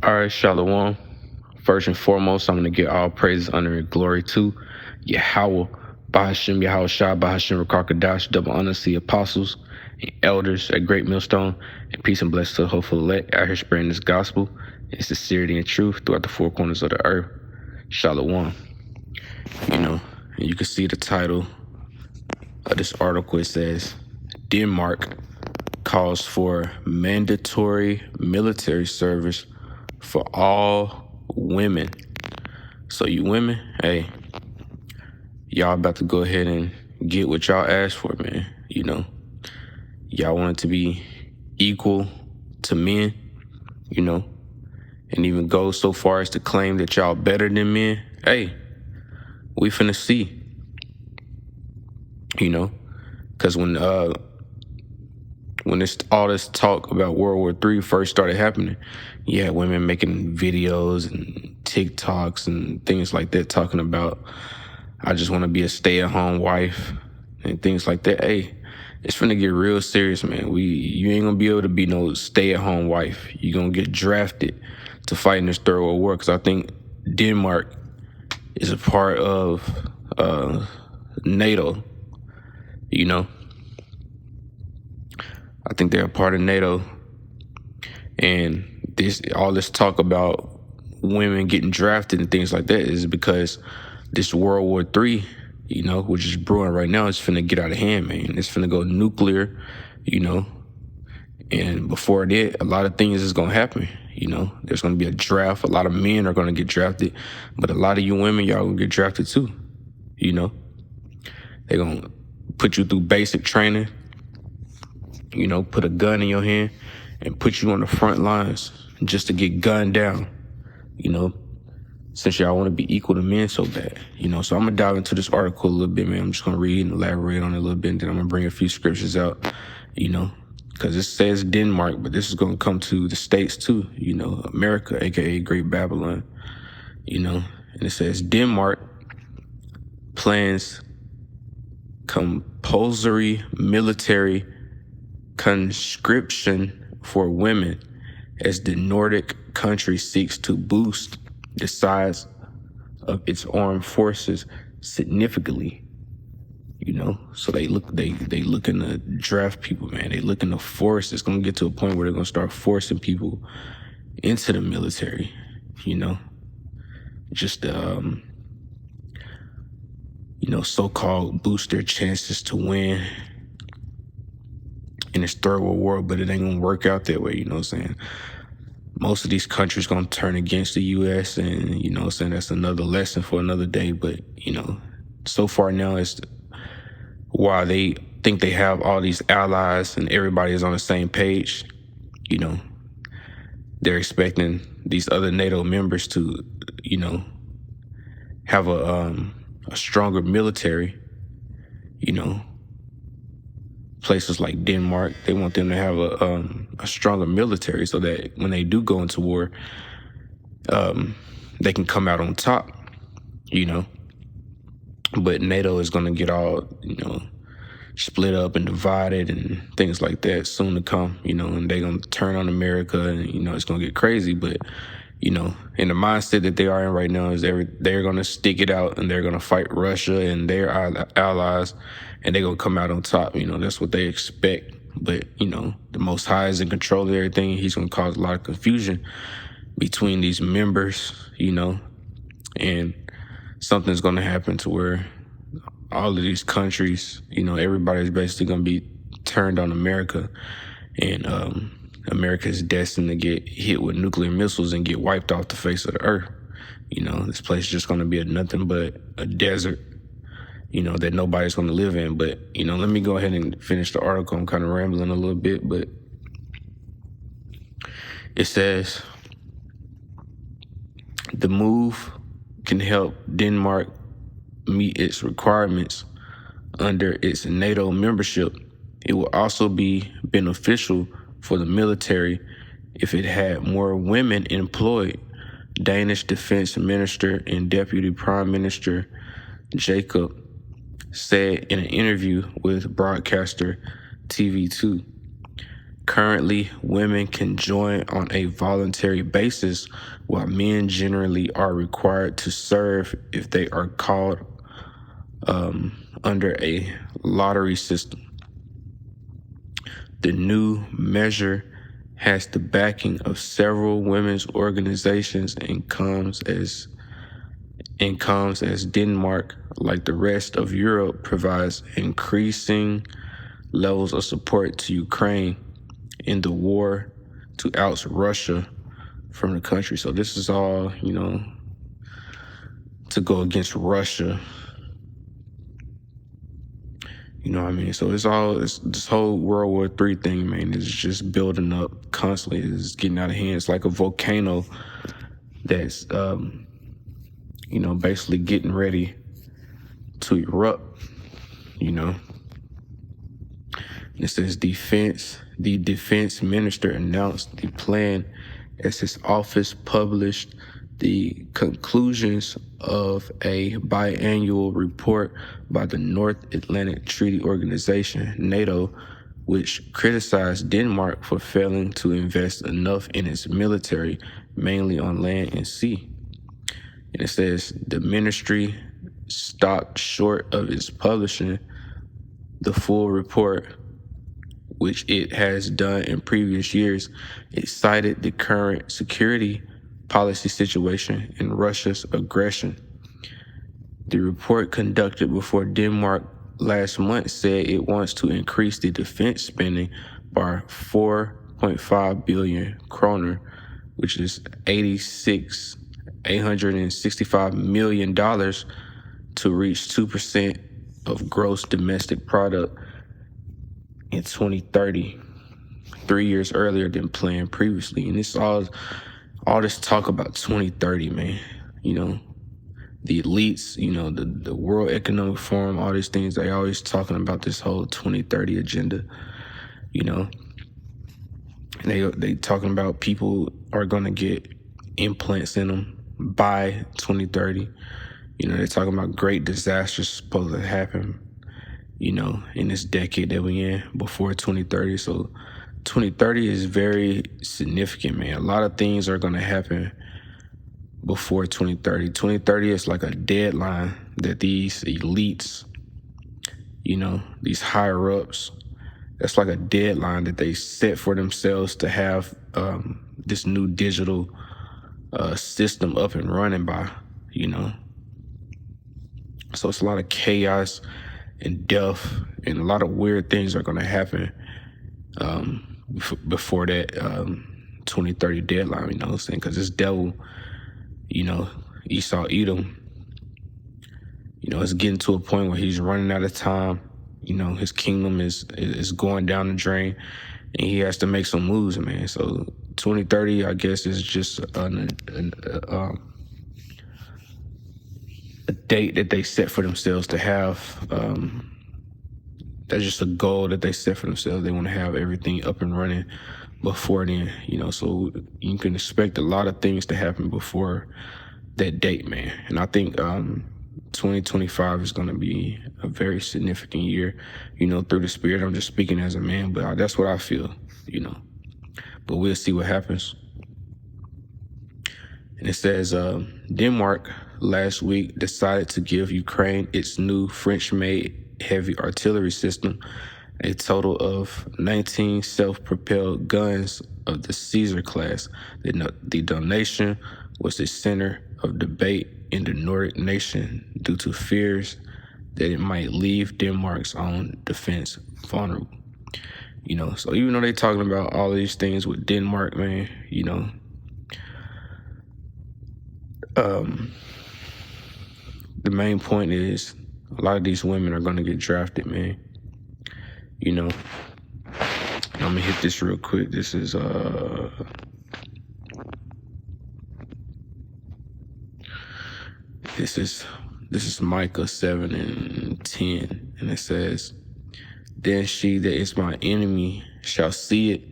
All right, Shalom. First and foremost, I'm going to give all praises, honor, and glory to Yahweh, Bahashim, Yahweh Shah, Bahashim, Rakakadash, double honor to the apostles and elders at Great Millstone, and peace and blessings to the hopeful elect out here spreading this gospel in sincerity and truth throughout the four corners of the earth. Shalom. And you can see the title of this article. It says, Denmark calls for mandatory military service for all women. So you women, hey, y'all about to go ahead and get what y'all asked for, man. Y'all want it to be equal to men, and even go so far as to claim that y'all better than men. Hey, we finna see, because when all this talk about World War III first started happening, you had women making videos and TikToks and things like that talking about, I just want to be a stay-at-home wife and things like that. Hey, it's finna get real serious, man. You ain't gonna be able to be no stay-at-home wife. You're gonna get drafted to fight in this Third World War, because I think Denmark is a part of NATO, I think they're a part of NATO, and all this talk about women getting drafted and things like that is because this World War III, which is brewing right now, is finna get out of hand, man. It's finna go nuclear, and before that, a lot of things is gonna happen. There's gonna be a draft. A lot of men are gonna get drafted, but a lot of you women, y'all gonna get drafted too. They're gonna put you through basic training. Put a gun in your hand and put you on the front lines just to get gunned down, since y'all want to be equal to men so bad, So I'm going to dive into this article a little bit, man. I'm just going to read and elaborate on it a little bit, and then I'm going to bring a few scriptures out, because it says Denmark, but this is going to come to the States too, America, aka Great Babylon, and it says Denmark plans compulsory military conscription for women as the Nordic country seeks to boost the size of its armed forces significantly. So they looking to draft people, man. They looking to force. It's gonna get to a point where they're gonna start forcing people into the military. Just so-called boost their chances to win in this Third World War, but it ain't gonna work out that way, you know what I'm saying? Most of these countries gonna turn against the U.S., and, that's another lesson for another day, but, so far now, it's while they think they have all these allies and everybody is on the same page, they're expecting these other NATO members to, have a stronger military, places like Denmark, they want them to have a stronger military so that when they do go into war, they can come out on top, But NATO is going to get all, split up and divided and things like that soon to come, and they're going to turn on America, and, it's going to get crazy. But, in the mindset that they are in right now is they're going to stick it out, and they're going to fight Russia and their allies, and they're going to come out on top. That's what they expect. But, the Most High is in control of everything. He's going to cause a lot of confusion between these members, and something's going to happen to where all of these countries, everybody's basically going to be turned on America, and America is destined to get hit with nuclear missiles and get wiped off the face of the earth. This place is just going to be nothing but a desert, that nobody's going to live in. But, let me go ahead and finish the article. I'm kind of rambling a little bit, but it says the move can help Denmark meet its requirements under its NATO membership. It will also be beneficial for the military if it had more women employed. Danish Defense Minister and Deputy Prime Minister Jacob said in an interview with broadcaster TV2. Currently, women can join on a voluntary basis, while men generally are required to serve if they are called under a lottery system. The new measure has the backing of several women's organizations and comes as Denmark, like the rest of Europe, provides increasing levels of support to Ukraine in the war to oust Russia from the country. So this is all, to go against Russia. You know what I mean? So it's this whole World War III thing, man, is just building up constantly. It's getting out of hand. It's like a volcano that's, basically getting ready to erupt, you know. It says the defense minister announced the plan as his office published the conclusions of a biannual report by the North Atlantic Treaty Organization, NATO, which criticized Denmark for failing to invest enough in its military, mainly on land and sea. And it says the ministry stopped short of its publishing the full report, which it has done in previous years. It cited the current security policy situation and Russia's aggression. The report conducted before Denmark last month said it wants to increase the defense spending by 4.5 billion kroner, which is $865 million, to reach 2% of gross domestic product in 2030, 3 years earlier than planned previously. And it's all this talk about 2030, man. The elites, the World Economic Forum, all these things, they always talking about this whole 2030 agenda, And they talking about people are gonna get implants in them by 2030. They're talking about great disasters supposed to happen, in this decade that we in before 2030. So 2030 is very significant, man. A lot of things are gonna happen before 2030. 2030 is like a deadline that these elites, these higher ups, that's like a deadline that they set for themselves to have this new digital system up and running by, So it's a lot of chaos and death, and a lot of weird things are going to happen before that 2030 deadline, you know what I'm saying? Because this devil, Esau Edom, it's getting to a point where he's running out of time. His kingdom is going down the drain, and he has to make some moves, man. So 2030, I guess, is just a date that they set for themselves to have. That's just a goal that they set for themselves. They want to have everything up and running before then, so you can expect a lot of things to happen before that date, man. And I think 2025 is going to be a very significant year, through the spirit. I'm just speaking as a man, but that's what I feel, But we'll see what happens. And it says Denmark last week decided to give Ukraine its new French-made heavy artillery system, a total of 19 self-propelled guns of the Caesar class. The donation was the center of debate in the Nordic nation due to fears that it might leave Denmark's own defense vulnerable. So even though they're talking about all these things with Denmark, man, the main point is a lot of these women are going to get drafted, man. I'm going to hit this real quick. This is Micah 7:10, and it says, "Then she that is my enemy shall see it,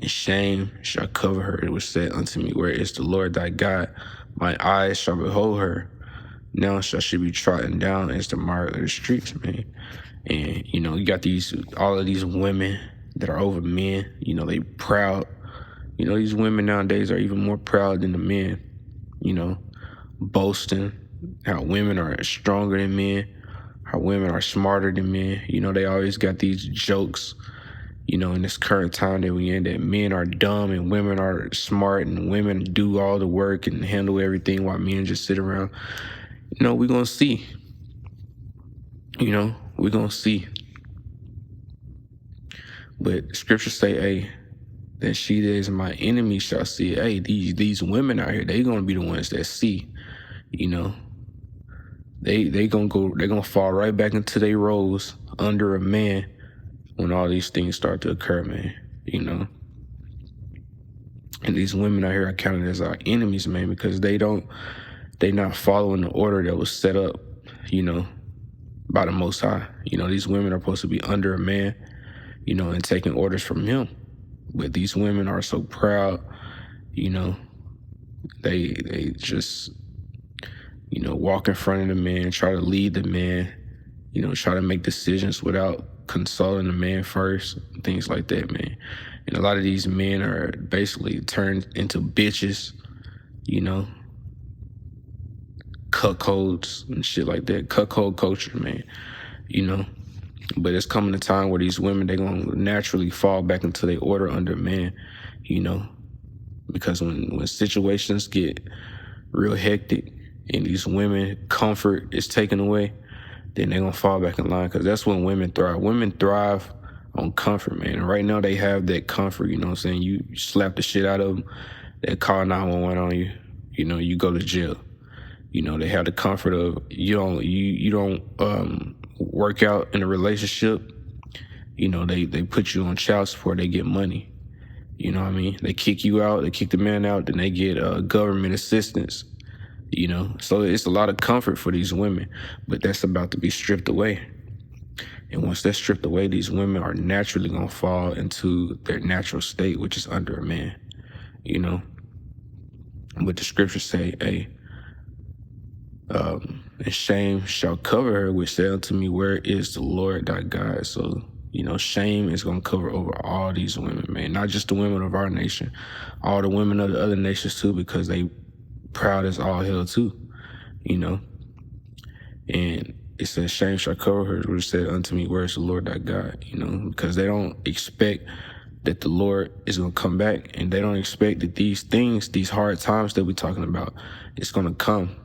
and shame shall cover her. It was said unto me, where is the Lord thy God? My eyes shall behold her. Now shall she be trodden down as the mire of the streets," man. And you got all of these women that are over men. You know, they proud. You know, these women nowadays are even more proud than the men, you know, boasting how women are stronger than men, how women are smarter than men. You know, they always got these jokes, you know, in this current time that we in, that men are dumb and women are smart and women do all the work and handle everything while men just sit around. You know, we're going to see. You know, we're going to see. But scriptures say, hey, that she that is my enemy shall see. Hey, these women out here, they gonna be the ones that see. You know, they're gonna fall right back into their roles under a man when all these things start to occur, man. You know, and these women out here are counted as our enemies, man, because they not following the order that was set up, you know, by the Most High. You know, these women are supposed to be under a man, you know, and taking orders from him. But these women are so proud, you know, they just, you know, walk in front of the man, try to lead the man, you know, try to make decisions without consulting the man first, things like that, man. And a lot of these men are basically turned into bitches, you know, cuckolds and shit like that, cuckold culture, man, you know. But it's coming a time where these women, they're going to naturally fall back into their order under man, you know, because when situations get real hectic and these women comfort is taken away, then they're going to fall back in line, because that's when women thrive. Women thrive on comfort, man. And right now they have that comfort, you know what I'm saying? You slap the shit out of them, they call 911 on you, you know, you go to jail. You know, they have the comfort of you don't work out in a relationship. You know, they put you on child support, they get money. You know what I mean? They kick you out, they kick the man out, then they get government assistance. You know, so it's a lot of comfort for these women, but that's about to be stripped away. And once that's stripped away, these women are naturally gonna fall into their natural state, which is under a man. You know, but the scriptures say, hey, and shame shall cover her, which said unto me, where is the Lord thy God? So, you know, shame is going to cover over all these women, man. Not just the women of our nation, all the women of the other nations too, because they proud as all hell too, you know. And it says, shame shall cover her, which said unto me, where is the Lord thy God? You know, because they don't expect that the Lord is going to come back, and they don't expect that these things, these hard times that we're talking about, it's going to come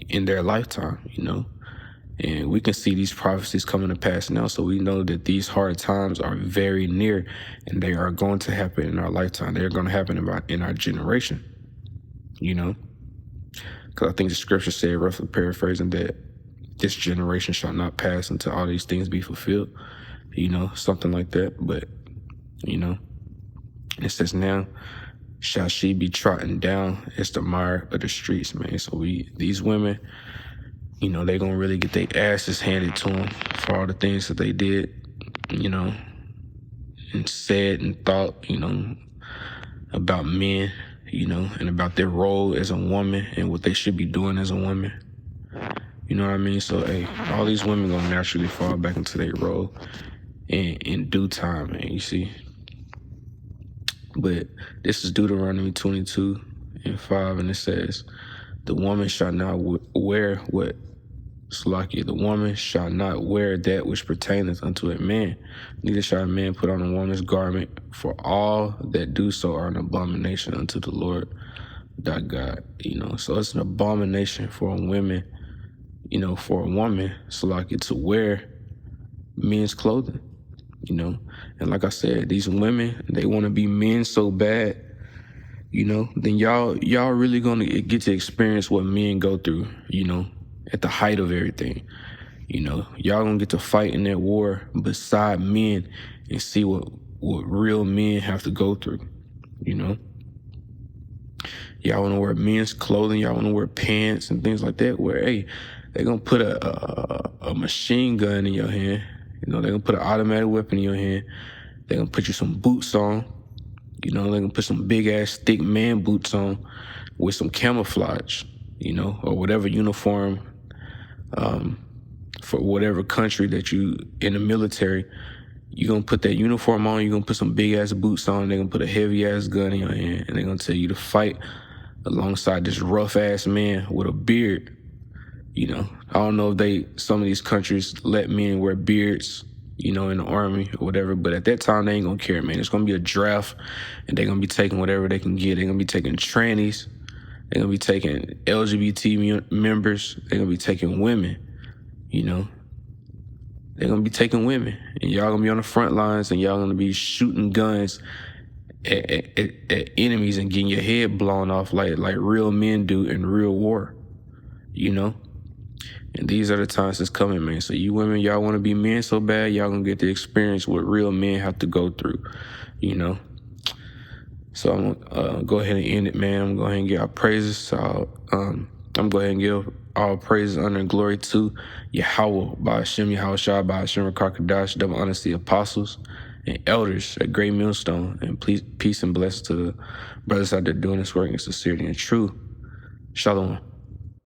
in their lifetime, you know. And we can see these prophecies coming to pass now, so we know that these hard times are very near, and they are going to happen in our lifetime. They're going to happen in our generation, you know. Because I think the scripture said, roughly paraphrasing, that this generation shall not pass until all these things be fulfilled, you know, something like that. But, you know, it says, now shall she be trodden down as the mire of the streets, man. So these women, you know, they gonna really get their asses handed to them for all the things that they did, you know, and said and thought, you know, about men, you know, and about their role as a woman and what they should be doing as a woman. You know what I mean? So, hey, all these women gonna naturally fall back into their role in due time, man, you see. But this is Deuteronomy 22:5, and it says, the woman shall not wear what? Slakia, the woman shall not wear that which pertaineth unto a man, neither shall a man put on a woman's garment, for all that do so are an abomination unto the Lord thy God. You know, so it's an abomination for a woman, you know, for a woman, Slakia, to wear men's clothing, you know. And like I said, these women, they want to be men so bad, you know, then y'all really gonna get to experience what men go through, you know, at the height of everything. You know, y'all gonna get to fight in that war beside men and see what real men have to go through, you know. Y'all wanna wear men's clothing, y'all wanna wear pants and things like that, where, hey, they're gonna put a machine gun in your hand, you know, they're gonna put an automatic weapon in your hand, they're gonna put you some boots on, you know, they're gonna put some big ass thick man boots on with some camouflage, you know, or whatever uniform for whatever country that you in the military, You're gonna put that uniform on, you're gonna put some big ass boots on, they're gonna put a heavy ass gun in your hand, and they're gonna tell you to fight alongside this rough ass man with a beard. I don't know if some of these countries let men wear beards, in the army or whatever, but at that time they ain't gonna care, man. It's gonna be a draft, and they're gonna be taking whatever they can get. They're gonna be taking trannies, they're gonna be taking LGBT members, they're gonna be taking women, you know. They're gonna be taking women, and y'all gonna be on the front lines, and y'all gonna be shooting guns at enemies and getting your head blown off like real men do in real war, And these are the times that's coming, man. So you women, y'all want to be men so bad, y'all gonna get the experience what real men have to go through, So I'm gonna go ahead and end it, man. I'm gonna go ahead and give our praises. So I'm gonna go ahead and give all praises, honor, and glory to Yahweh, by Hashem, Yahushua, by Hashem, Rakakadash, double honesty apostles and elders at Great Millstone. And please, peace and blessings to the brothers out there doing this work in sincerity and true. Shalom.